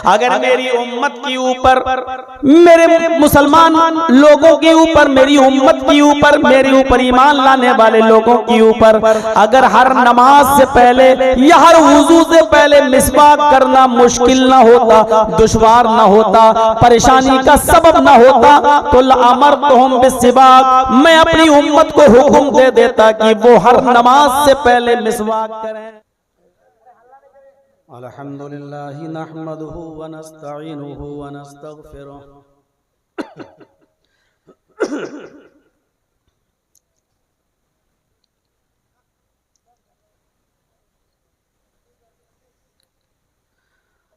अगर मेरी उम्मत के ऊपर, मेरे मुसलमान लोगों के ऊपर, मेरी उम्मत के ऊपर, मेरे ऊपर ईमान लाने वाले लोगों के ऊपर अगर हर नमाज से पहले या हर वुजू से पहले मिसवाक करना मुश्किल ना होता, दुश्वार ना होता, परेशानी का सबब ना होता, तो लअमरतुहुम बिस्सिवाक, मैं अपनी उम्मत को हुक्म दे देता कि वो हर नमाज से पहले मिसवाक करें। अल्हम्दुलिल्लाहि नहमदुहु व नस्तईनुहु व नस्तगफिरुह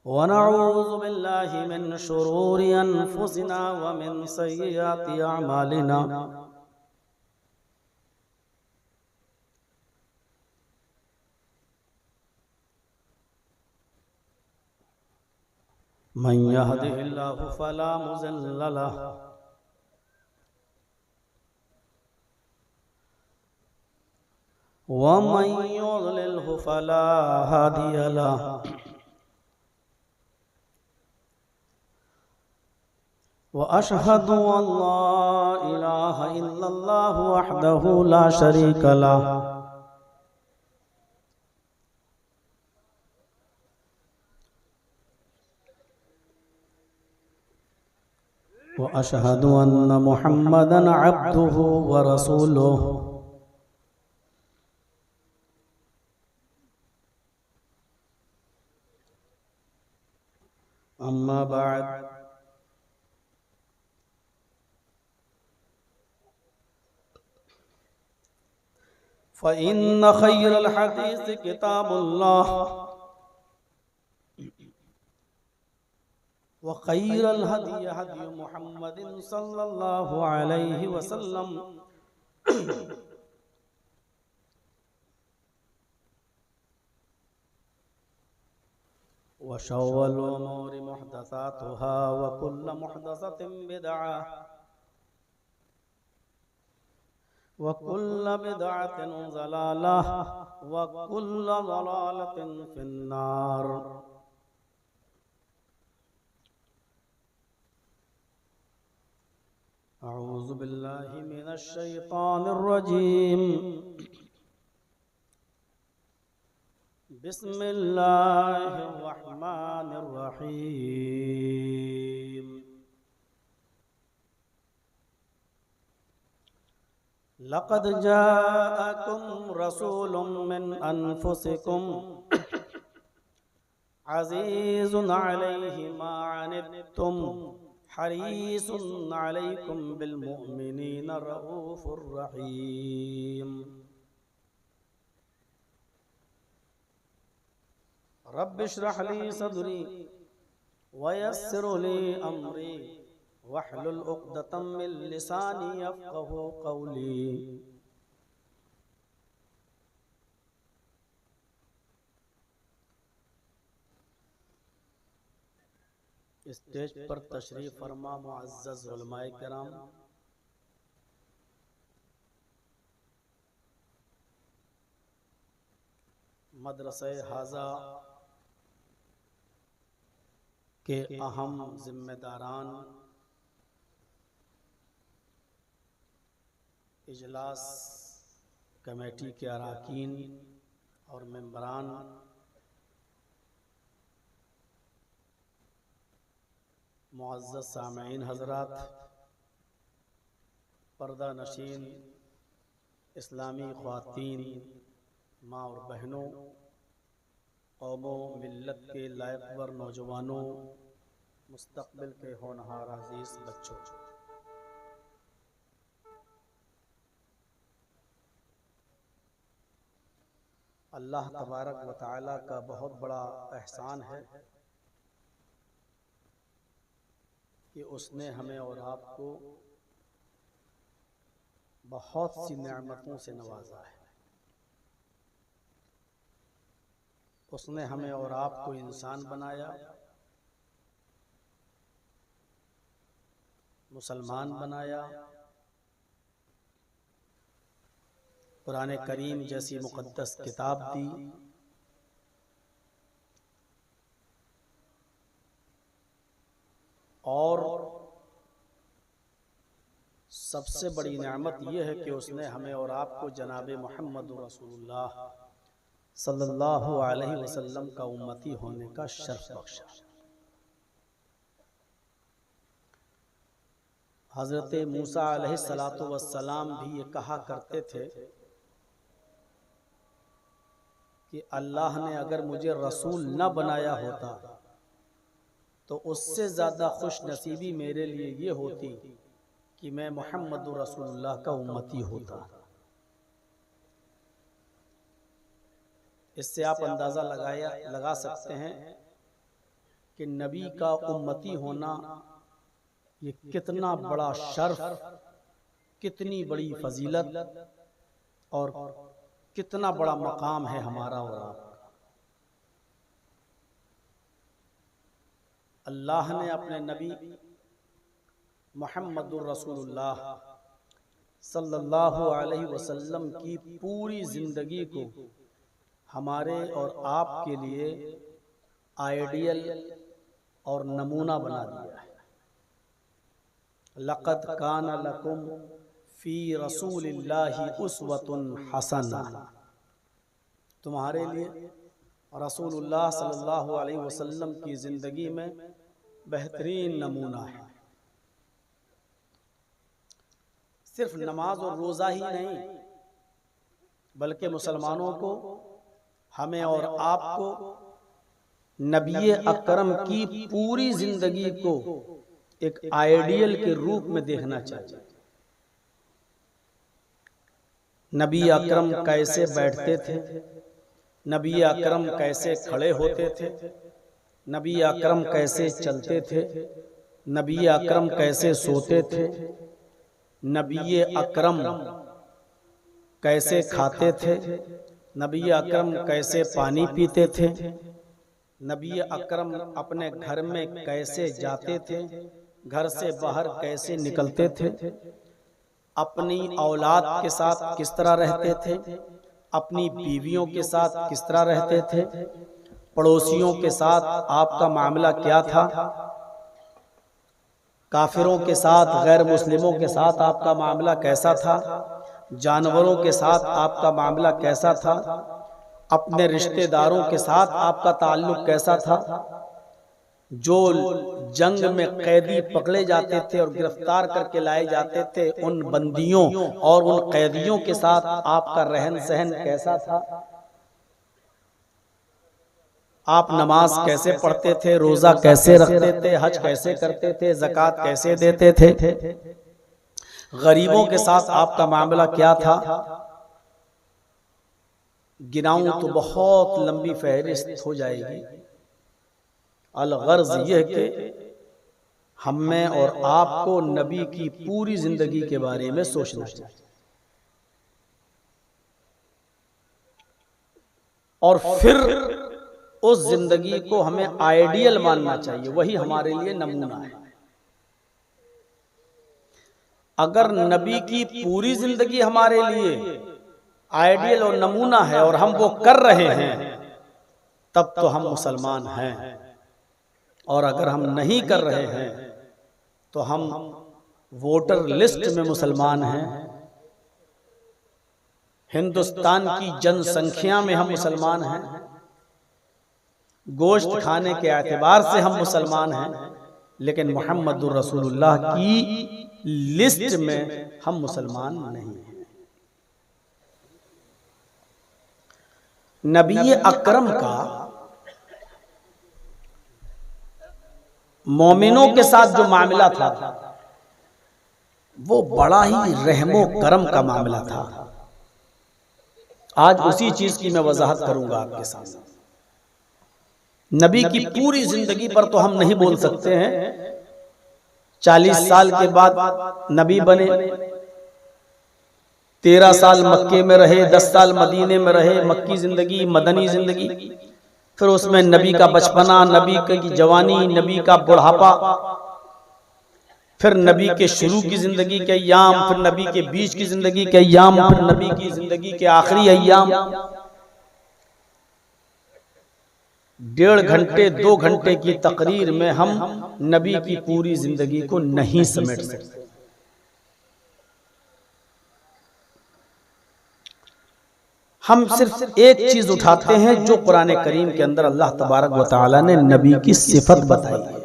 व नऊज़ु बिल्लाहि मिन शुरूरि अनफुसिना व मिन सय्यिआति अअमालिना। मन यहदिहिल्लाहु फला मुज़िल्ल लहु व मन युज़लिल्हु फला हादिय लहु व अशहदु अल्ला इलाहा इल्लल्लाहु वहदहु ला शरीक लहु व अशहदु अन्न मुहम्मदन अब्दुहु व रसूलुहु। अम्मा बाद, फ़इन्न खैरल हदीस किताबुल्लाह व खैरल हदी हदी मुहम्मदिन सल्लल्लाहु अलैहि वसल्लम व शर्रुल उमूरि मुहदसातुहा व कुल्लु मुहदसतिन बिदअह व कुल्लु बिदअतिन ज़लालह व कुल्लु ज़लालतिन फिन्नार। अऊज़ु बिल्लाहि मिनश शैतानिर रजीम। बिस्मिल्लाहिर रहमानिर रहीम। लक़द जाअकुम रसूलुम मिन अनफुसिकुम अज़ीज़ुन अलैहि मा अनित्तुम हरीसुन अलैकुम बिल मुमिनीना रऊफ़ुर रहीम। रब्बिश्रह ली सदरी व यस्सिर ली अमरी वहलुल उक़दतम मिन लिसानी यफ़क़हू क़ौली। स्टेज पर तशरीफ फरमा मुअज़्ज़ज़ उलमाए किराम, मदरसा हाजा के अहम जिम्मेदारान, इजलास कमेटी के अरकान और मेंबरान, मुअज़्ज़ज़ सामईन हज़रात, पर्दा नशीन इस्लामी ख़वातीन, माँ और बहनों, कौमों मिल्लत के लायकवर नौजवानों, मुस्तक़बिल के होनहार अज़ीज़ बच्चों, अल्लाह तबारक व तआला का बहुत बड़ा एहसान है कि उसने हमें और आपको बहुत सी नेमतों से नवाजा है। उसने हमें और आपको इंसान बनाया, मुसलमान बनाया, कुरान करीम जैसी मुक़द्दस किताब दी, और सबसे बड़ी नेमत यह है कि उसने हमें और आपको जनाब मोहम्मद रसूलुल्लाह सल्लल्लाहु अलैहि वसल्लम का उम्मती होने का शर्फ बख्शा। हज़रत मूसा अलैहिस्सलातु वस्सलाम भी ये कहा करते थे कि अल्लाह ने अगर मुझे रसूल न बनाया होता तो उससे ज़्यादा खुश नसीबी मेरे लिए ये होती कि मैं मोहम्मद रसूलुल्लाह का उम्मती होता। इससे आप अंदाज़ा लगा सकते हैं कि नबी का उम्मती होना ये कितना बड़ा शर्फ, कितनी बड़ी फजीलत और कितना बड़ा मकाम है हमारा और आपका। अल्लाह ने अपने नबी मोहम्मदुर रसूलुल्लाह सल्लल्लाहु अलैहि वसल्लम की पूरी ज़िंदगी को हमारे और आपके लिए आइडियल और नमूना बना दिया है। लक़द कान लकुम फ़ी रसूलिल्लाहि उस्वतुन हसना, तुम्हारे लिए रसूलुल्लाह सल्लल्लाहु अलैहि वसल्लम की ज़िंदगी में बेहतरीन नमूना है। सिर्फ नमाज और रोज़ा ही नहीं, बल्कि मुसलमानों को, हमें और आपको नबी अकरम की पूरी ज़िंदगी को एक आइडियल के रूप में देखना चाहिए। नबी अकरम कैसे बैठते थे, नबी अकरम कैसे खड़े होते थे, नबी अकरम कैसे चलते थे, नबी अकरम कैसे सोते थे, नबी अकरम कैसे खाते थे, नबी अकरम कैसे पानी पीते थे, नबी अकरम अपने घर में कैसे जाते थे, घर से बाहर कैसे निकलते थे, अपनी औलाद के साथ किस तरह रहते थे, अपनी बीवियों के साथ किस तरह रहते थे, पड़ोसियों के साथ आपका मामला क्या था, काफिरों के साथ, गैर मुस्लिमों के साथ आपका मामला कैसा था, जानवरों के साथ आपका मामला कैसा था, अपने रिश्तेदारों के साथ आपका ताल्लुक कैसा था। जो जंग में कैदी पकड़े जाते थे और गिरफ्तार करके लाए जाते थे, उन बंदियों और उन कैदियों के साथ आपका रहन सहन कैसा था। आप नमाज कैसे पढ़ते थे, रोज़ा कैसे रखते थे, हज कैसे करते थे, ज़कात कैसे देते थे, गरीबों के साथ आपका मामला क्या था। गिनाऊं तो बहुत लंबी फहरिस्त हो जाएगी। अलगर्ज यह कि हमें और आपको नबी की पूरी जिंदगी के बारे में सोचना चाहिए और फिर उस जिंदगी को हमें आइडियल मानना चाहिए, वही हमारे लिए नमूना है। अगर नबी की पूरी जिंदगी हमारे लिए आइडियल और नमूना है और हम वो कर रहे हैं, तब तो हम मुसलमान हैं। और अगर हम नहीं कर रहे हैं तो हम वोटर लिस्ट में मुसलमान हैं, हिंदुस्तान की जनसंख्या में हम मुसलमान हैं, गोश्त खाने के एतबार से हम मुसलमान हैं, लेकिन मुहम्मदुर रसूलुल्लाह की लिस्ट में हम मुसलमान नहीं हैं। नबी अकरम का मोमिनों के साथ जो मामला था वो बड़ा ही रहमो करम का मामला था। आज उसी चीज की मैं वजाहत करूंगा आपके सामने। नबी की पूरी जिंदगी पर तो हम नहीं बोल सकते हैं। 40 साल के बाद नबी बने, 13 साल मक्के में रहे, 10 साल मदीने में रहे, मक्की जिंदगी, मदनी जिंदगी, फिर उसमें नबी का बचपना, नबी की जवानी, नबी का बुढ़ापा, फिर नबी के शुरू की जिंदगी के अय्याम, फिर नबी के बीच की जिंदगी के अय्याम, फिर नबी की जिंदगी के आखिरी अय्याम। 1.5 घंटे 2 घंटे की तकरीर में हम नबी की पूरी जिंदगी को नहीं समेट सकते। हम सिर्फ एक चीज उठाते हैं जो कुरान करीम के अंदर अल्लाह तबारक व तआला ने नबी की सिफत बताई है।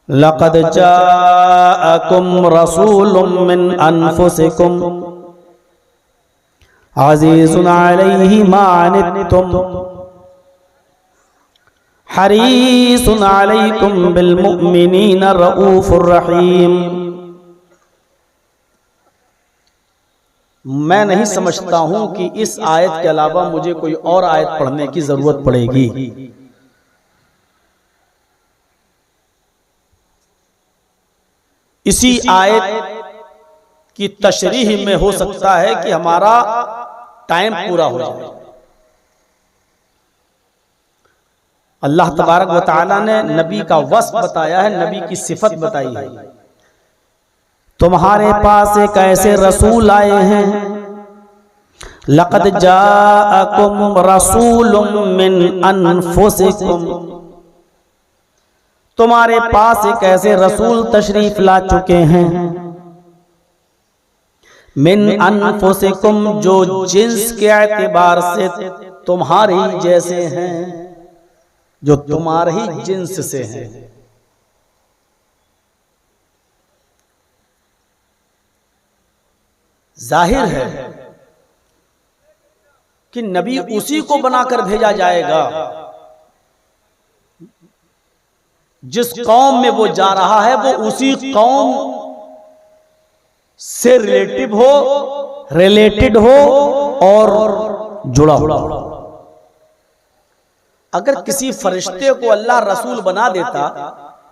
लक़द जाअकुम रसूलुम मिन अनफुसिकुम अज़ीज़ुन अलैहि मा अनित्तुम हरीसुन अलैकुम बिल मुमिनीना रऊफुर रहीम। मैं नहीं समझता हूं कि इस आयत के अलावा मुझे कोई और आयत पढ़ने की जरूरत पड़ेगी। इसी आयत की तशरीह में हो सकता है कि हमारा टाइम पूरा हो जाए। अल्लाह तबारक व तआला ने नबी का वस्फ बताया है, नबी की सिफत बताई है। तुम्हारे पास एक ऐसे रसूल आए हैं, लक़द जाअकुम रसूलुम मिन अनफुसिकुम, तुम्हारे पास एक ऐसे रसूल तशरीफ ला चुके हैं, मिन अनफुसिकुम, जो जिन्स के एतबार से तुम्हारे ही जैसे हैं, जो तुम्हारे ही जिन्स से हैं। जाहिर है कि नबी उसी को बनाकर भेजा जाएगा जिस कौम में वो जा रहा है, वो उसी कौम से रिलेटेड हो और जुड़ा हो। अगर किसी फरिश्ते को अल्लाह रसूल बना देता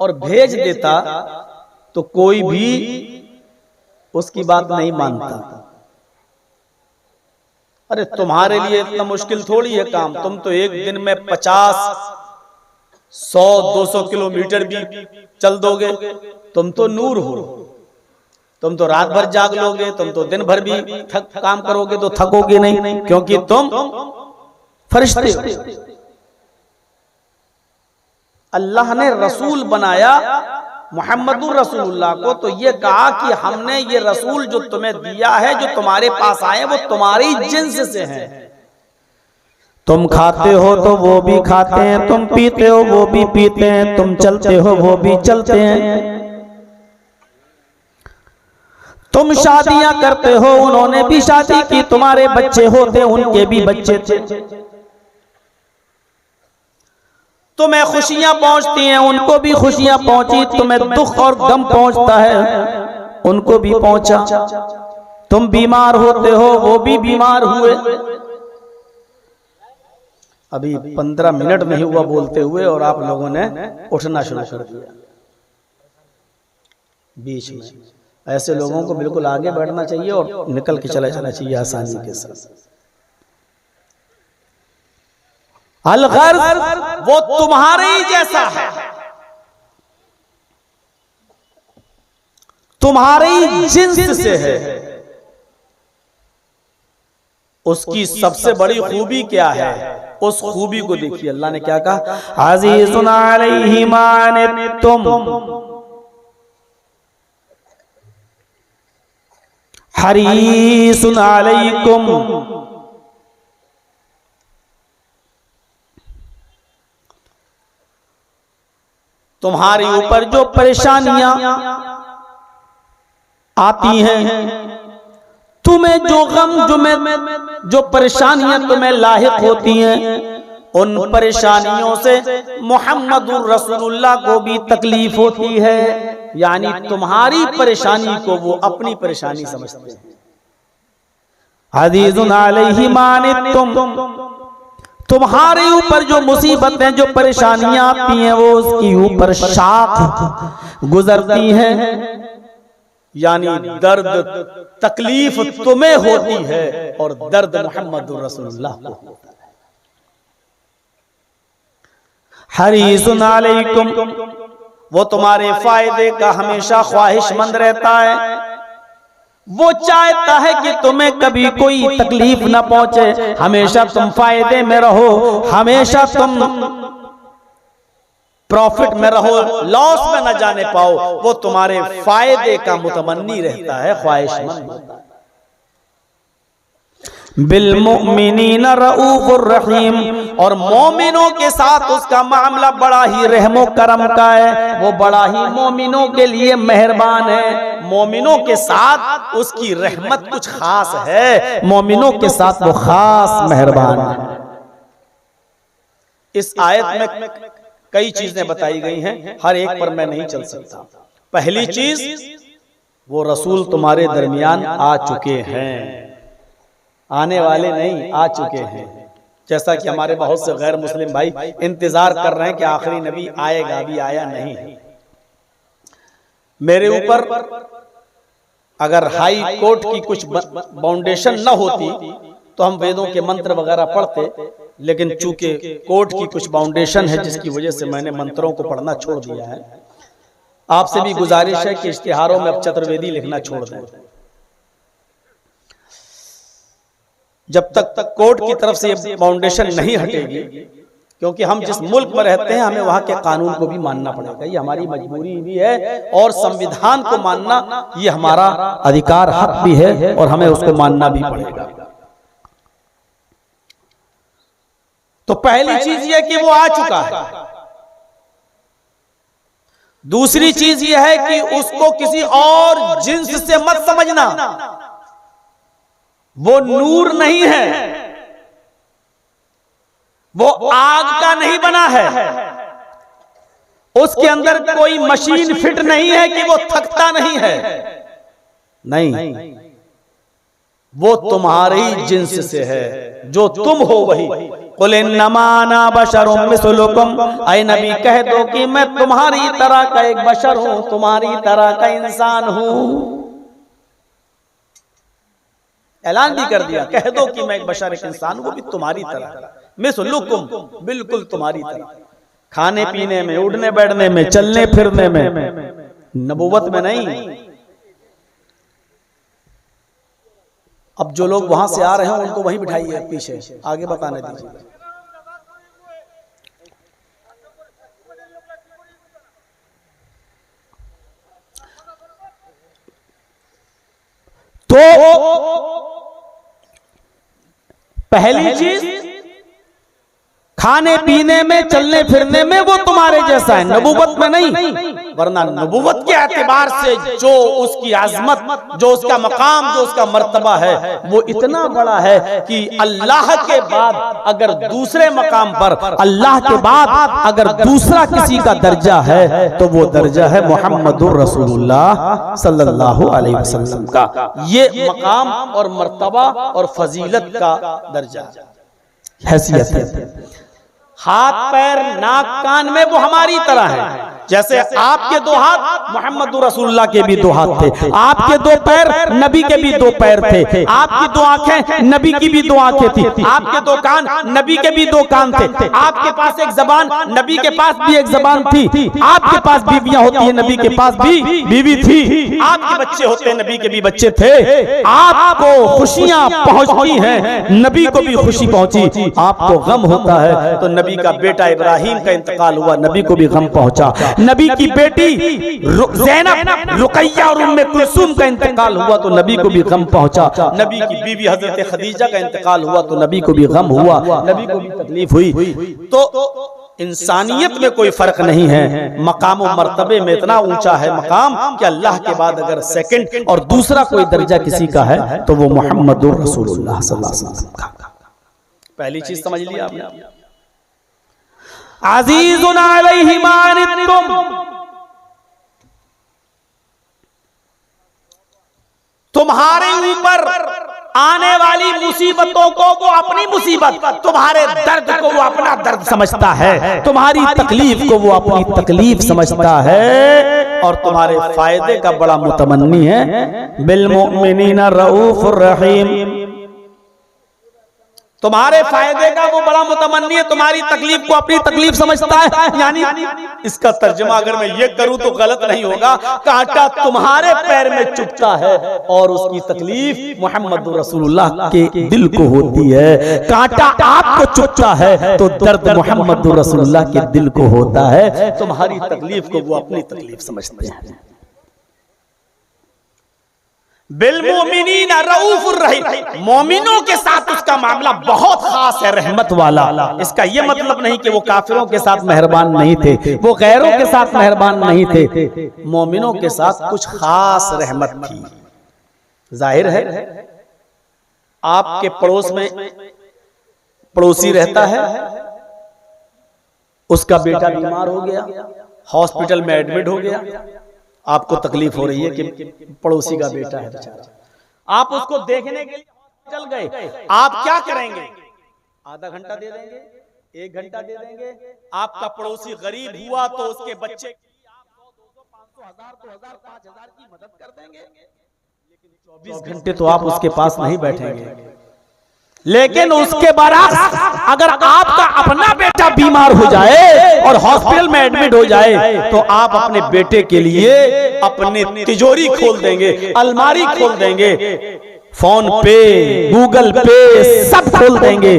और भेज देता तो कोई भी उसकी बात नहीं मानता। अरे तुम्हारे लिए इतना मुश्किल थोड़ी है काम, तुम तो एक दिन में 50, 100, 200 किलोमीटर भी चल दोगे। तुम तो नूर हो, तुम तो रात भर जाग लोगे, तुम तो दिन भर भी काम करोगे तो थकोगे नहीं, क्योंकि तुम फरिश्ते हो। अल्लाह ने रसूल बनाया मुहम्मदुर रसूलुल्लाह को, तो ये कहा कि हमने ये रसूल जो तुम्हें दिया है, जो तुम्हारे पास आए, वो तुम्हारी जिन्स से हैं। तुम खाते हो तो वो भी खाते हैं, तुम पीते हो वो भी पीते हैं, तुम चलते हो वो भी चलते हैं, तुम शादियां करते हो, उन्होंने भी शादी की, तुम्हारे बच्चे होते उनके भी बच्चे थे, तुम्हें खुशियां पहुंचती हैं उनको भी खुशियां पहुंची, तुम्हें दुख और गम पहुंचता है उनको भी पहुंचा, तुम बीमार होते हो वो भी बीमार हुए। अभी 15 मिनट नहीं हुआ बोलते हुए और आप लोगों ने उठना शुरू कर दिया बीच में। ऐसे लोगों को बिल्कुल आगे बढ़ना चाहिए और निकल के चला जाना चाहिए आसानी के साथ। अलगर्ज वो तुम्हारे ही जैसा है, तुम्हारे ही जिन्स से है। उसकी सबसे बड़ी खूबी क्या है, उस खूबी को देखिए। अल्लाह ने क्या कहा, अज़ीज़ुन अलैहि मा अनित्तुम हरीसुन अलैकुम, तुम्हारे ऊपर जो परेशानियां आती हैं, तुम्हें जो गम जो परेशानियां तुम्हें लाहिक होती हैं, उन परेशानियों से मुहम्मदुर रसूलुल्लाह को भी तकलीफ होती है। यानी तुम्हारी परेशानी को वो अपनी परेशानी समझते हैं। अज़ीज़ुन अलैहि मा अनित्तुम, तुम्हारे ऊपर जो मुसीबतें जो परेशानियां आती हैं वो उसकी ऊपर शाख गुजरती हैं। यानी दर्द तकलीफ तुम्हें होती है और दर्द मुहम्मदुर रसूलुल्लाह को होता है। हरीसुन अलैकुम, वो तुम्हारे फायदे का हमेशा ख्वाहिशमंद रहता है। वो चाहता है कि तुम्हें कभी कोई तकलीफ ना पहुंचे, हमेशा तुम फायदे में रहो, हमेशा तुम प्रॉफिट में रहो, लॉस में न जाने पाओ। वो तुम्हारे फायदे का मुतमन्नी रहता है, ख्वाहिशमंद होता है। बिलमुमिनीना रऊफुर रहीम, और मोमिनों के साथ उसका मामला बड़ा ही रहमो करम का है, वो बड़ा ही मोमिनों के लिए मेहरबान है। मोमिनों के साथ उसकी रहमत कुछ खास है, मोमिनों के साथ वो खास मेहरबान है। इस आयत में कई चीजें बताई गई हैं, हर एक पर मैं नहीं चल सकता। पहली चीज, वो रसूल तुम्हारे दरमियान आ चुके हैं, आने वाले नहीं, आ चुके हैं। जैसा कि हमारे बहुत से गैर मुस्लिम भाई इंतजार कर रहे हैं कि आखिरी नबी आएगा, अभी आया नहीं। मेरे ऊपर अगर हाई कोर्ट की कुछ बाउंडेशन न होती तो हम वेदों के मंत्र वगैरह पढ़ते, लेकिन चूंकि कोर्ट की कुछ बाउंडेशन है जिसकी वजह से मैंने मंत्रों को पढ़ना छोड़ दिया है। आपसे भी गुजारिश है कि इश्तिहारों में अब चतुर्वेदी लिखना छोड़ दें। जब तक कोर्ट की तरफ से ये बाउंडेशन नहीं हटेगी, क्योंकि हम जिस मुल्क में रहते हैं हमें वहां के कानून को भी मानना पड़ेगा, ये हमारी मजबूरी भी है, और संविधान को मानना ये हमारा अधिकार हक भी है, और हमें उसको मानना भी पड़ेगा। तो पहली चीज ये कि वो आ चुका है। दूसरी चीज ये है कि उसको किसी और जिन्स से मत समझना, वो नूर नहीं है, वो आग का नहीं बना है, उसके अंदर कोई मशीन फिट नहीं है कि वो थकता नहीं है, नहीं, वो तुम्हारी जिन्स से है, जो तुम हो वही। कुल इन्नमा अना बशरुम मिस्लुकुम, ऐ नबी कह दो कि मैं तुम्हारी तरह का एक बशर हूं, तुम्हारी तरह का इंसान हूं। ऐलान भी कर दिया, कह दो कि मैं एक बशर, एक इंसान, वो भी तुम्हारी तरह, मिस्लुकुम, बिल्कुल तुम्हारी तरह, खाने पीने में, उड़ने बैठने में, चलने फिरने में, नबूवत में नहीं। अब जो लोग वहां से आ रहे हैं उनको वहीं बिठाइए पीछे, आगे बताने दीजिए। तो पहली चीज, खाने पीने में, चलने फिरने में वो तुम्हारे जैसा है, नबूवत में नहीं। वरना नबूवत के एतबार से जो उसकी आजमत, जो उसका मकाम, जो उसका मर्तबा है, वो इतना बड़ा है कि अल्लाह के बाद अगर दूसरे मकाम पर, अल्लाह के बाद अगर दूसरा किसी का दर्जा है तो वो दर्जा है मुहम्मदुर रसूलुल्लाह सल्लल्लाहु अलैहि वसल्लम का। ये मकाम और मर्तबा और फजीलत का दर्जा, हैसियत है। हाथ पैर नाक कान में वो हमारी तरह है। जैसे आपके दो हाथ मुहम्मदुर रसूलुल्लाह के भी दो हाथ थे, आपके दो पैर नबी के भी दो पैर थे, आपकी दो आंखें नबी की भी दो आंखें थी, आपके दो कान नबी के भी दो कान थे, आपके पास एक जबान नबी के पास भी एक जबान थी, आपके पास बीवियां होती है नबी के पास भी बीवी थी, आपके बच्चे होते हैं नबी के भी बच्चे थे, आपको खुशियां पहुंचती हैं नबी को भी खुशी पहुंची, आपको गम होता है तो नबी का बेटा इब्राहिम का इंतकाल हुआ, नबी को भी गम पहुंचा, नबी की बेटी ज़ैनब, रुकैया और उम्मे कुलसूम का इंतकाल हुआ तो नबी को भी गम पहुंचा, नबी की बीवी हजरत खदीजा का इंतकाल हुआ तो नबी को भी गम हुआ, नबी को भी तकलीफ हुई। तो इंसानियत में कोई फर्क नहीं है, मकाम और मर्तबे में इतना ऊंचा है मकाम कि अल्लाह के बाद अगर सेकंड और दूसरा कोई दर्जा किसी का है तो वो मुहम्मदुर रसूलुल्लाह सल्लल्लाहु अलैहि वसल्लम का। पहली चीज समझ लिया आपने। अज़ीज़ुन अलैहि मा अनित्तुम, तुम्हारे ऊपर आने वाली मुसीबतों को वो अपनी मुसीबत, तुम्हारे दर्द को वो अपना दर्द समझता है, तुम्हारी तकलीफ को वो अपनी तकलीफ समझता है, और तुम्हारे फायदे का बड़ा मुतमन्नी है। बिल मुमिनीना रऊफुर रहीम, तुम्हारे फायदे का वो बड़ा मुतमन्नी है, तुम्हारी तकलीफ को अपनी तकलीफ समझता है। यानी इसका तर्जुमा अगर मैं ये करूं तो गलत नहीं होगा, कांटा तुम्हारे पैर में चुभता है और उसकी तकलीफ मोहम्मद रसूलुल्लाह के दिल को होती है। कांटा आपको चुभता है तो दर्द मोहम्मद रसूलुल्लाह के दिल को होता है। तुम्हारी तकलीफ को वो अपनी तकलीफ समझते हैं। बिलमोमिनीन रऊफुर रहीम, मोमिनों के साथ उसका मामला बहुत खास है, रहमत वाला। इसका यह मतलब नहीं कि वो काफिरों के साथ मेहरबान नहीं थे, वो गैरों के साथ मेहरबान नहीं थे, मोमिनों के साथ कुछ खास रहमत थी। जाहिर है आपके पड़ोस में पड़ोसी रहता है, उसका बेटा बीमार हो गया, हॉस्पिटल में एडमिट हो गया, आपको तकलीफ हो रही है कि पड़ोसी का बेटा है बेचारा, आप उसको देखने के लिए चल गए। आप क्या करेंगे? आधा घंटा दे देंगे, 1 घंटा दे देंगे। आपका पड़ोसी गरीब हुआ तो उसके बच्चे आप 100, 200, 500, 1000, 2000, 5000 की मदद कर देंगे, लेकिन 24 घंटे तो आप उसके पास नहीं बैठेंगे। लेकिन उसके बरक्स अगर आपका अपना बेटा बीमार हो जाए और हॉस्पिटल में एडमिट हो जाए तो आप अपने बेटे के लिए अपनी तिजोरी खोल देंगे, अलमारी खोल देंगे, फोन पे, गूगल पे सब खोल देंगे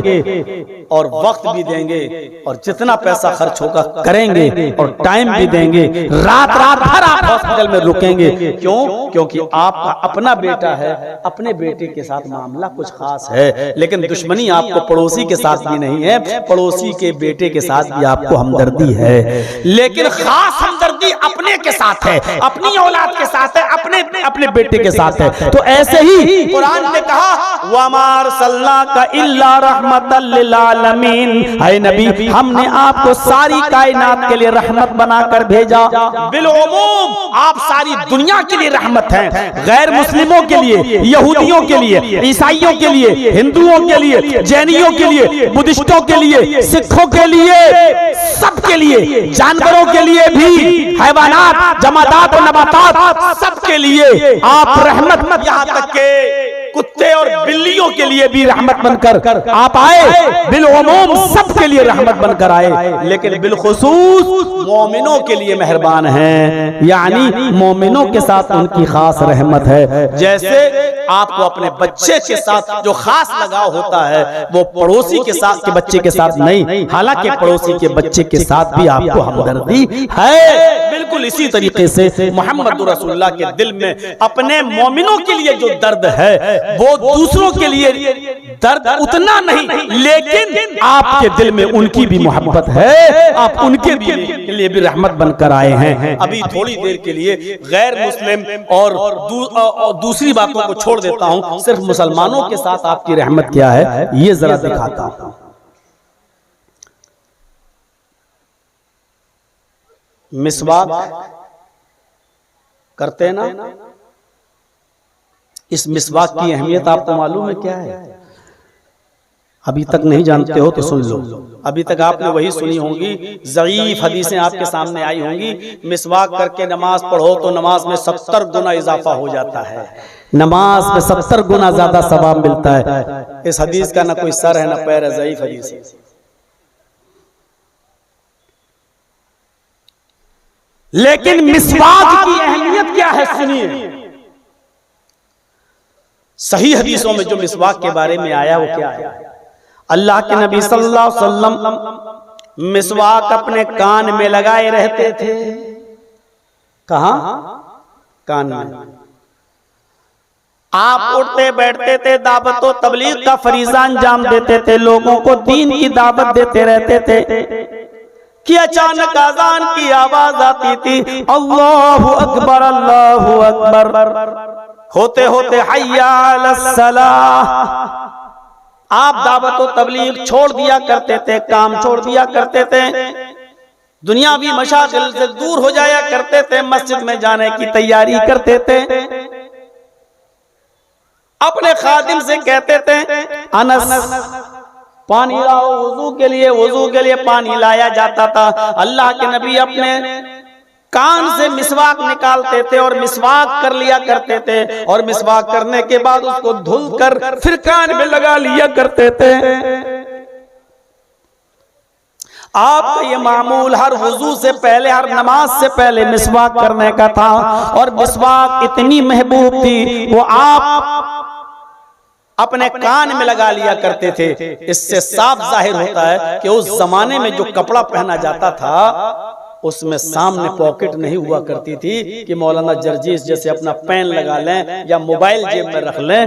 और वक्त भी देंगे और जितना पैसा खर्च होगा करेंगे और टाइम भी देंगे। रात भर आप हॉस्पिटल में रुकेंगे। क्यों? क्योंकि आपका अपना बेटा है, अपने बेटे के साथ मामला कुछ खास है। लेकिन दुश्मनी आपको पड़ोसी के साथ भी नहीं है, पड़ोसी के बेटे के साथ भी आपको हमदर्दी है, लेकिन खास हमदर्दी अपने के साथ है, अपनी औलाद के साथ है, अपने बेटे के साथ है। तो ऐसे ही कुरान ने कहा वमा अरसलनाका इल्ला रहमतल लिल आलमीन, है नबी हमने आपको सारी कायनात के लिए रहमत बनाकर भेजा। बिलउमूम आप सारी दुनिया के लिए रहमत हैं, गैर मुस्लिमों के लिए, यहूदियों के लिए, ईसाइयों के लिए, हिंदुओं के लिए, जैनियों के लिए, बुद्धिस्टों के लिए, सिखों के लिए, सबके लिए, जानवरों के लिए भी, हैवानात, जमादात और नबातात सबके लिए आप रहमत, यहाँ तक के कुत्ते और बिल्लियों के लिए भी रहमत बनकर आप आए। बिलउमूम सबके लिए रहमत बनकर आए, लेकिन बिलखुसूस मोमिनों के लिए मेहरबान हैं, यानी मोमिनों के साथ उनकी खास रहमत है। जैसे आपको अपने बच्चे के साथ जो खास लगाव होता है वो पड़ोसी के साथ के बच्चे के साथ नहीं, हालांकि पड़ोसी के बच्चे के साथ भी आपको हमदर्दी है। बिल्कुल इसी तरीके से मोहम्मद रसूलुल्लाह के दिल में अपने मोमिनों के लिए जो दर्द है वो दूसरों के लिए दर्द उतना नहीं, लेकिन आपके दिल में उनकी भी मोहब्बत है, आप उनके लिए भी रहमत बनकर आए हैं। अभी थोड़ी देर के लिए गैर मुस्लिम और दूसरी बातों को छोड़ देता हूं, सिर्फ मुसलमानों के साथ आपकी रहमत क्या है ये जरा दिखाता हूं। मिसवाक करते ना, इस मिसवाक की अहमियत आपको मालूम है क्या है? अभी तक नहीं जानते हो तो सुन लो। अभी तक आपने वही सुनी होंगी, ज़ईफ हदीसें आपके सामने आई होंगी, मिसवाक करके नमाज पढ़ो तो नमाज में 70 गुना इजाफा हो जाता है, नमाज में 70 गुना ज्यादा सवाब मिलता है। इस हदीस का ना कोई सर है ना पैर है, ज़ईफ हदीस है। लेकिन मिसवाक की अहमियत क्या है सुनिए। सही हदीसों में जो मिसवाक के बारे में आया वो क्या है? अल्लाह के नबी सल्लल्लाहु अलैहि वसल्लम मिसवाक अपने कान में लगाए रहते थे। कहां? कान में। आप उठते बैठते थे, दावत व तबलीग का फरीज़ा अंजाम देते थे, लोगों को दीन की दावत देते रहते थे कि अचानक अज़ान की आवाज आती थी, अल्लाहु अकबर, अल्लाहु अकबर। होते होते हय्या अलस्सलाह, आप दावत और तबलीग छोड़ दिया करते थे, काम छोड़ दिया करते थे, दुनियावी मशागिल से दूर हो जाया करते थे, मस्जिद में जाने की तैयारी करते थे। अपने खादिम से कहते थे, अनस पानी लाओ, वुजू के लिए पानी लाया जाता था। अल्लाह के नबी अपने कान से मिसवाक निकालते थे और मिसवाक कर लिया करते थे, और मिसवाक करने के बाद उसको धुलकर फिर कान में लगा लिया करते थे। आपका ये मामूल हर वुजू से पहले, हर नमाज से पहले मिसवाक करने का था, और मिसवाक इतनी महबूब थी वो आप अपने कान में लगा लिया करते थे। इससे साफ जाहिर होता है कि उस जमाने में जो कपड़ा पहना जाता था उसमें सामने पॉकेट नहीं हुआ करती थी कि मौलाना जर्जीस जैसे अपना पेन लगा लें या मोबाइल जेब में रख लें।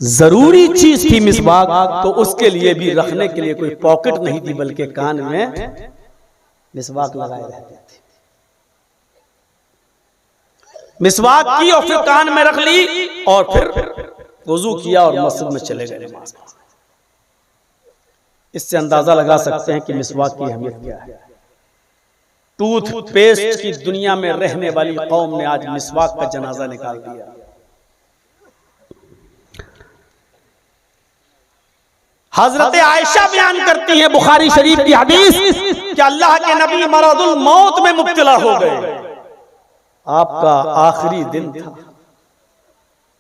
जरूरी चीज थी मिसवाक, तो उसके लिए भी रखने के लिए कोई पॉकेट नहीं थी, बल्कि कान में मिसवाक लगाए रहते थे। मिसवाक की और फिर कान में रख ली और फिर वुजू किया और मस्जिद में चले गए नमाज। इससे अंदाजा लगा सकते हैं कि मिसवाक की अहमियत क्या है। टूथपेस्ट की दुनिया में रहने वाली कौम ने आज मिसवाक का जनाजा निकाल दिया। हजरत आयशा बयान करती हैं बुखारी शरीफ की हदीस कि अल्लाह के नबी मरदुल मौत में मुब्तला हो गए। आपका आखिरी दिन था।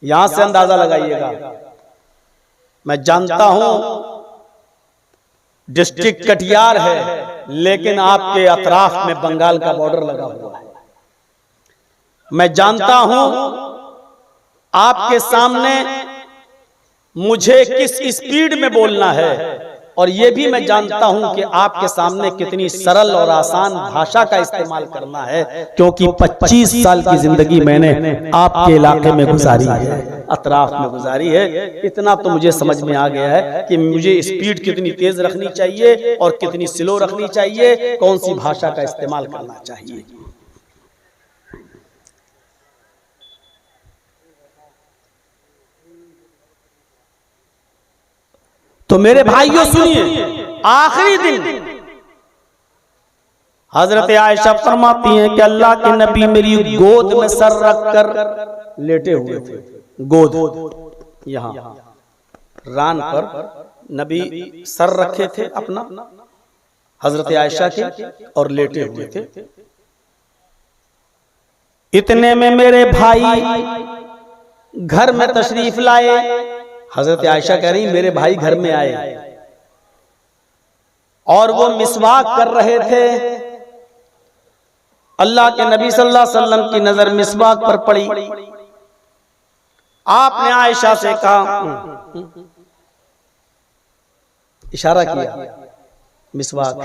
यहां से अंदाजा लगाइएगा। मैं जानता हूं डिस्ट्रिक्ट कटिहार है, लेकिन आपके अतराफ में बंगाल का बॉर्डर लगा हुआ है। मैं जानता हूं आपके सामने मुझे किस स्पीड में बोलना है, और यह भी मैं जानता हूं कि आपके सामने कितनी सरल और आसान भाषा का इस्तेमाल करना है, क्योंकि 25 साल की जिंदगी मैंने आपके इलाके में गुजारी है, अतराफ में गुजारी है। इतना तो मुझे समझ में आ गया है कि मुझे स्पीड कितनी तेज रखनी चाहिए और कितनी स्लो रखनी चाहिए, कौन सी भाषा का इस्तेमाल करना चाहिए। तो मेरे भाइयों सुनिए, आखिरी दिन हजरत आयशा फरमाती हैं कि अल्लाह के नबी मेरी गोद में सर रखकर लेटे हुए थे। गोद यहां रान पर नबी सर रखे थे अपना हजरत आयशा के, और लेटे हुए थे। इतने में मेरे भाई घर में तशरीफ लाए। हजरत आयशा कह रही मेरे भाई घर में आए और वो मिसवाक कर रहे थे। अल्लाह के नबी सल्लल्लाहु अलैहि वसल्लम की नजर मिसवाक पर पड़ी। आपने आयशा से कहा, इशारा किया मिसवाक।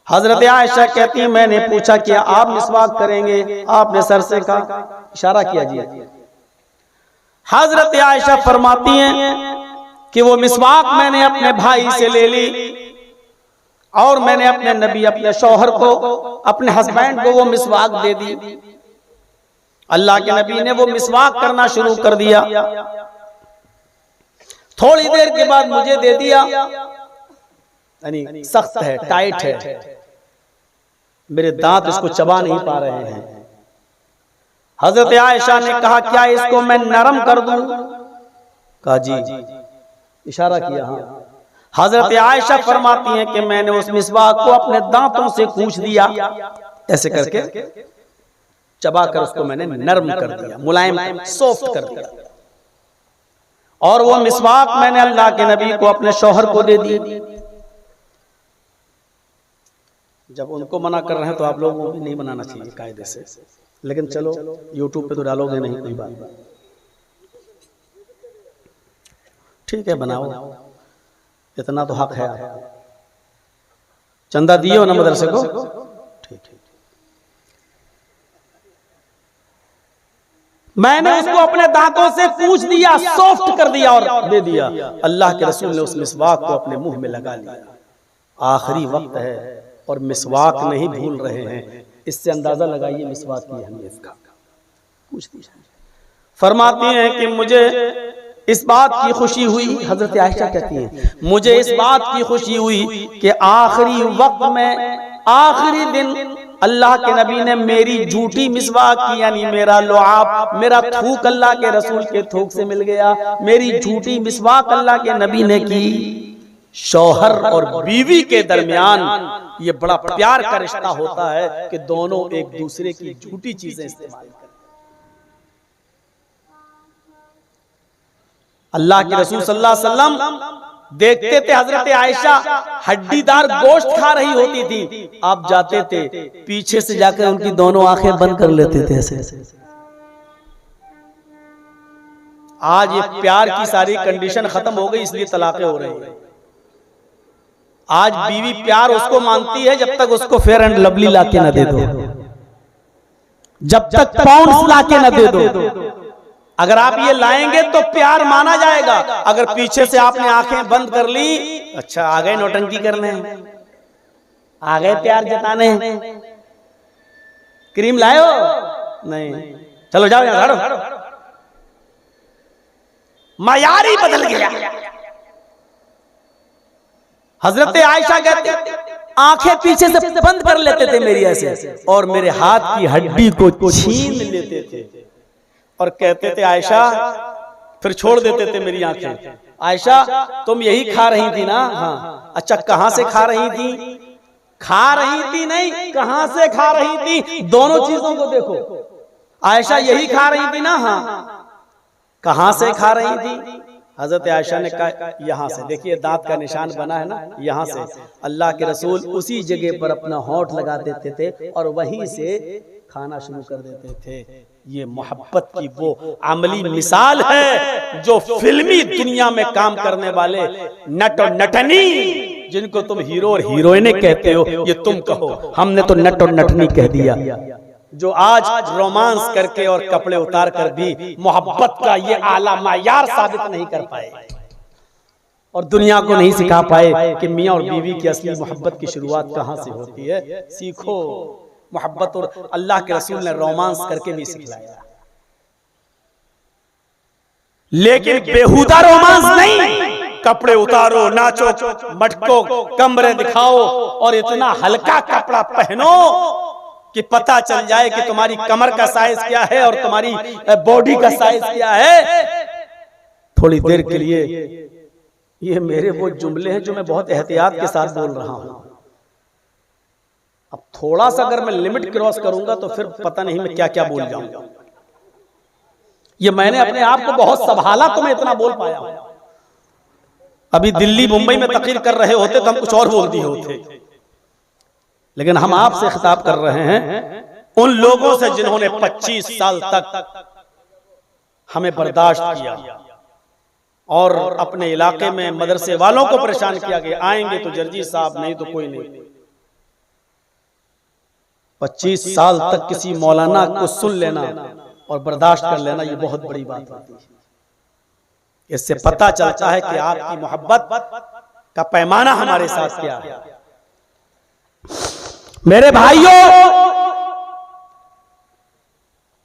हजरत आयशा कहती है मैंने पूछा क्या आप मिसवाक करेंगे? आपने सर से कहा, इशारा किया जी। हजरत आयशा फरमाती हैं कि वो मिसवाक मैंने अपने भाई से ले ली और मैंने अपने नबी, अपने शौहर को, अपने हस्बैंड को वो मिसवाक दे दी। अल्लाह के नबी ने वो मिसवाक करना शुरू कर दिया। थोड़ी देर के बाद मुझे दे दिया। यानी सख्त है, टाइट है, मेरे दांत इसको चबा नहीं पा रहे हैं। हजरत आयशा ने कहा क्या इसको मैं नरम कर दूं? कहा जी, इशारा किया हाँ। हजरत आयशा फरमाती हैं कि मैंने उस मिसवाक को अपने दांतों से कूच दिया, ऐसे करके चबाकर उसको मैंने नरम कर दिया, मुलायम सॉफ्ट कर दिया। और वो मिसवाक मैंने अल्लाह के नबी को, अपने शौहर को दे दी। जब उनको मना कर रहे हैं तो आप लोगों को भी नहीं बनाना चाहिए कायदे से, लेकिन चलो यूट्यूब पे तो डालोगे नहीं, कोई बात ठीक है, बनाओ, इतना तो हक है। चंदा दिए हो ना मदरसे को? ठीक है। मैंने उसको अपने दांतों से पूछ दिया, सॉफ्ट कर दिया और दे दिया। अल्लाह के रसूल ने उस मिसवाक को अपने मुंह में लगा लिया। आखिरी वक्त है और मिसवाक नहीं भूल रहे हैं। इससे अंदाजा लगाइए मिसवाक की अहमियत का। पूछ दीजिए। फरमाती हैं कि मुझे इस बात की खुशी हुई, हजरत आयशा कहती हैं मुझे इस बात की खुशी हुई कि आखिरी वक्त में, आखिरी दिन अल्लाह के नबी ने मेरी झूठी मिसवाक की, यानी मेरा लुआब, मेरा थूक अल्लाह के रसूल के थूक से मिल गया। मेरी झूठी मिसवाक अल्लाह के नबी ने की। शौहर और बीवी के दरमियान ये बड़ा प्यार का रिश्ता होता है कि दोनों एक दूसरे की झूठी चीजें इस्तेमाल करें। अल्लाह के रसूल सल्लल्लाहु अलैहि वसल्लम देखते थे हजरत आयशा हड्डीदार गोश्त खा रही होती थी, आप जाते थे पीछे से जाकर उनकी दोनों आंखें बंद कर लेते थे ऐसे। आज ये प्यार की सारी कंडीशन खत्म हो गई, इसलिए तलाकें हो रही है। आज बीवी प्यार उसको मानती है जब तक उसको फेयर एंड लवली लाके न दे दो, जब तक पाउंड्स लाके न दे दो। अगर आप ये लाएंगे तो प्यार माना जाएगा। अगर पीछे से आपने आंखें बंद कर ली, अच्छा आ गए नौटंकी करने, आ गए प्यार जताने, क्रीम लाए हो नहीं, चलो जाओ यहां झाड़ो, मायार ही बदल गया। हजरत आयशा कहते आंखें पीछे से बंद कर लेते थे मेरी ऐसे, और मेरे हाथ की हड्डी को छीन लेते थे और कहते थे आयशा, फिर छोड़ देते थे मेरी आंखें। आयशा तुम यही खा रही थी ना? हाँ। अच्छा कहां से खा रही थी? खा रही थी नहीं, कहां से खा रही थी? दोनों चीजों को देखो। आयशा यही खा रही थी ना? हाँ। कहां से खा रही थी? हजरत आयशा ने कहा यहां से। देखिए दांत का निशान बना है ना, यहां से। अल्लाह के रसूल उसी जगह पर अपना होंठ लगा देते थे और वहीं से खाना शुरू कर देते थे। ये मोहब्बत की वो अमली मिसाल है जो फिल्मी दुनिया में काम करने वाले नट और नटनी, जिनको तुम हीरो और हीरोइनें कहते हो, ये तुम कहो, हमने तो नट और नटनी कह दिया। जो आज रोमांस करके और कपड़े उतार कर भी मोहब्बत का ये आला मायार साबित नहीं कर पाए और दुनिया को नहीं सिखा पाए कि मियां और बीवी की असली मोहब्बत की शुरुआत कहां से होती है। सीखो मोहब्बत, और अल्लाह के रसूल ने रोमांस करके भी सिखलाया, लेकिन बेहुदा रोमांस नहीं। कपड़े उतारो, नाचो, मटको, कमरे दिखाओ और इतना हल्का कपड़ा पहनो कि पता चल जाए कि तुम्हारी कमर का साइज क्या है और तुम्हारी बॉडी का साइज क्या है। थोड़ी देर के लिए, ये मेरे वो जुमले हैं जो मैं बहुत एहतियात के साथ बोल रहा हूं। अब थोड़ा सा अगर मैं लिमिट क्रॉस करूंगा तो फिर पता नहीं मैं क्या क्या बोल जाऊंगा। ये मैंने अपने आप को बहुत संभाला तो मैं इतना बोल पाया हूं। अभी दिल्ली मुंबई में तकरीर कर रहे होते तो हम कुछ और बोल दिए होते, लेकिन हम आपसे खिताब कर रहे हैं उन लोगों से जिन्होंने 25 साल तक हमें बर्दाश्त किया और अपने इलाके में मदरसे वालों को परेशान किया कि आएंगे तो जर्जी साहब, नहीं तो कोई नहीं। 25 साल तक किसी मौलाना को सुन लेना और बर्दाश्त कर लेना, ये बहुत बड़ी बात होती है। इससे पता चलता है कि आपकी मोहब्बत का पैमाना हमारे साथ क्या है। मेरे भाइयों,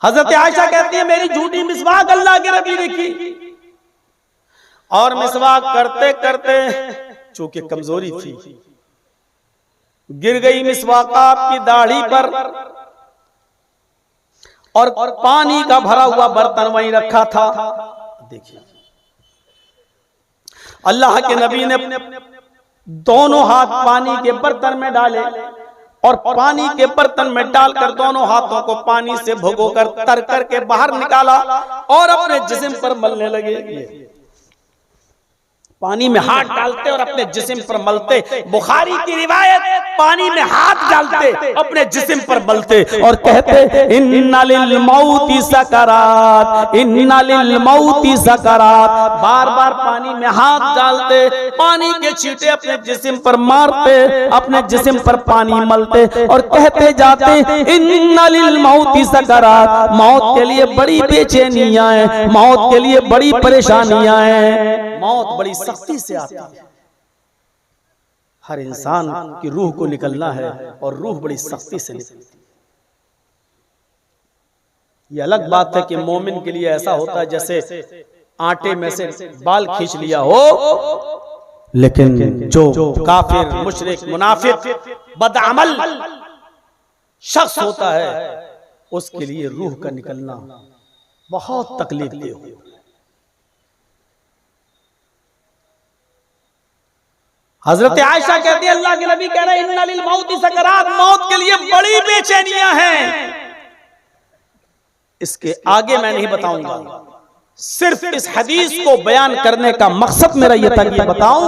हजरत आयशा कहती है मेरी झूठी मिसवाक अल्लाह के नबी ने की, और मिसवाक करते करते चूंकि कमजोरी थी गिर गई मिसवाक आपकी दाढ़ी पर, और पानी का भरा हुआ बर्तन वहीं रखा था। देखिए अल्लाह के नबी ने दोनों हाथ पानी के बर्तन में डाले और पानी के बर्तन में डालकर दोनों हाथों को पानी से भिगोकर तर करके बाहर निकाला और अपने जिस्म पर मलने लगे। पानी में हाथ डालते और अपने जिस्म पर मलते। बुखारी की रिवायत, पानी में हाथ डालते अपने जिस्म पर मलते और कहते इन्ना लिल मौती सकरात, इन्ना लिल मौती सकरात। बार बार पानी में हाथ डालते, पानी के छींटे अपने जिस्म पर मारते, अपने जिस्म पर पानी मलते और कहते जाते इन्ना लिल मौती सकरात। मौत के लिए बड़ी बेचैनियां हैं, मौत के लिए बड़ी परेशानियां हैं, मौत बड़ी सख्ती से आती है। हर इंसान की रूह को निकलना है और रूह बड़ी सख्ती से निकलती है। ये अलग बात है कि मोमिन के लिए ऐसा होता है जैसे आटे में से बाल खींच लिया हो, लेकिन जो काफिर, मुशरिक, मुनाफिक, बदअमल शख्स होता है उसके लिए रूह का निकलना बहुत तकलीफ दे। हजरत आयशा कहती है अल्लाह के नबी कह रहे हैं इन्ना लिल मौति सकरात, मौत के लिए बड़ी बेचैनियां हैं। इसके आगे मैं नहीं बताऊंगा, सिर्फ इस हदीस को बयान करने का मकसद मेरा यह था कि बताऊं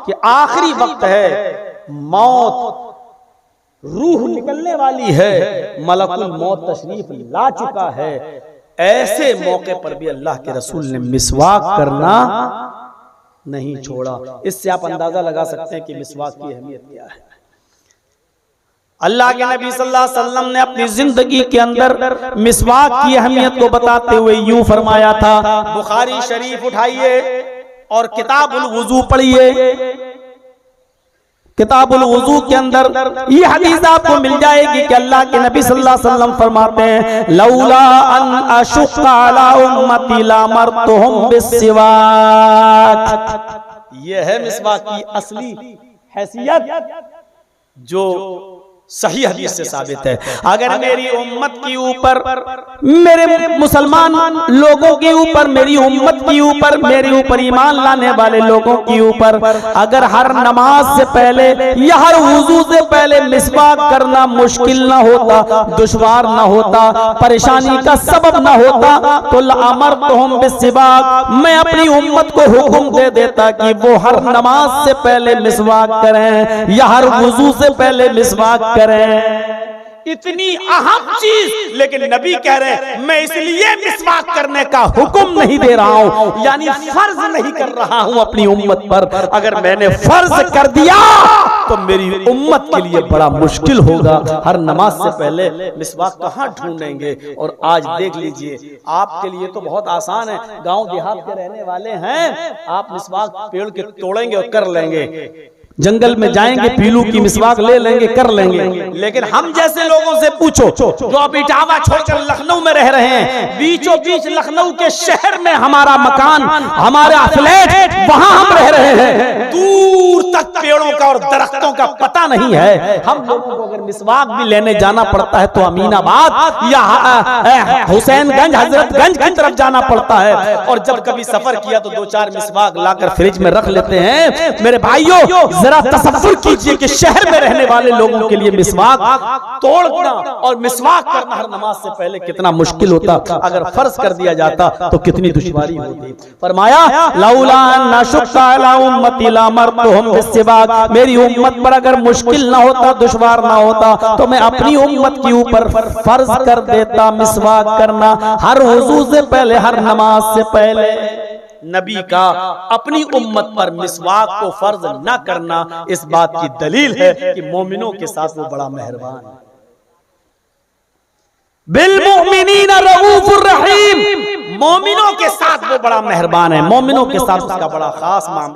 कि आखिरी वक्त है, मौत रूह निकलने वाली है, मलकुल मौत तशरीफ ला चुका है। ऐसे मौके पर भी अल्लाह के रसूल ने मिसवाक करना नहीं छोड़ा। इससे आप अंदाजा लगा सकते हैं कि मिसवाक की अहमियत क्या है। अल्लाह के नबी सल्लल्लाहु अलैहि वसल्लम ने अपनी जिंदगी के अंदर मिसवाक की अहमियत को बताते हुए यूं फरमाया था, बुखारी शरीफ उठाइए और किताबुल वुजू पढ़िए। किताबुल वुजू के अंदर ये हदीस आपको मिल जाएगी कि अल्लाह के नबी सल्लल्लाहु अलैहि वसल्लम फरमाते हैं, लौला अन अशुक्का अला उम्मती लामरतुहुम बिस्सिवाक। ये है मिसवाक की असली हैसियत जो सही हदीस से साबित है। अगर मेरी उम्मत के ऊपर, मेरे मुसलमान लोगों के ऊपर, मेरी उम्मत के ऊपर, मेरे ऊपर ईमान लाने वाले लोगों के ऊपर अगर हर नमाज से पहले या हर वुजू से पहले मिसवाक करना मुश्किल ना होता, दुश्वार ना होता, परेशानी का सबब ना होता, तो लअमरतुहुम बिस्सिवाक, मैं अपनी उम्मत को हुक्म दे देता कि वो हर नमाज से पहले मिसवाक करें या हर वुजू से पहले मिसवाक करें। इतनी अहम चीज, लेकिन नबी कह रहे हैं मैं इसलिए मिसवाक करने का हुक्म नहीं दे रहा हूं, यानी फर्ज नहीं कर रहा हूं अपनी उम्मत पर। अगर मैंने फर्ज कर दिया तो मेरी उम्मत के लिए बड़ा मुश्किल होगा। हर नमाज से पहले मिसवाक कहां ढूंढेंगे? और आज देख लीजिए, आपके लिए तो बहुत आसान है, गांव देहात के रहने वाले हैं, आप मिसवाक पेड़ के तोड़ेंगे और कर लेंगे, जंगल में जाएंगे पीलू की मिसवाक ले लेंगे, कर लेंगे। लेकिन हम जैसे लोगों से पूछो जो अब इटावा छोड़कर लखनऊ में रह रहे हैं, बीचों बीच लखनऊ के शहर में हमारा मकान, हमारा फ्लैट, वहां हम रह रहे हैं, दूर तक पेड़ों का और दरख्तों का पता नहीं है। हम लोगों को अगर मिसवाक भी लेने जाना पड़ता है तो अमीनाबाद या हुसैनगंज, हजरतगंज की तरफ जाना पड़ता है। और जब कभी सफर किया तो 2-4 मिसवाक लाकर फ्रिज में रख लेते हैं। मेरे भाइयों, जरा तसव्वुर कीजिए कि शहर में रहने वाले लोगों के लिए मिसवाक तोड़ना और मिसवाक करना हर नमाज से पहले कितना मुश्किल होता। अगर फर्ज कर दिया जाता तो कितनी दुश्वारी होती। फरमाया लौला नशुक्का अला उम्मती लामरतुहुम बिस्सिवाक, मेरी उम्मत पर अगर मुश्किल ना होता, दुश्वार ना होता, तो मैं अपनी उम्मत के ऊपर फर्ज कर देता मिसवाक करना हर वुजू से पहले, हर नमाज से पहले। नबी का अपनी उम्मत पर मिसवाक को फर्ज न करना इस बात की दलील है कि मोमिनों के साथ वो बड़ा मेहरबान है। बिलमुमिनीना रऊफुर रहीम, मोमिनों के साथ वो बड़ा मेहरबान है, मोमिनों के साथ उसका बड़ा खास मामला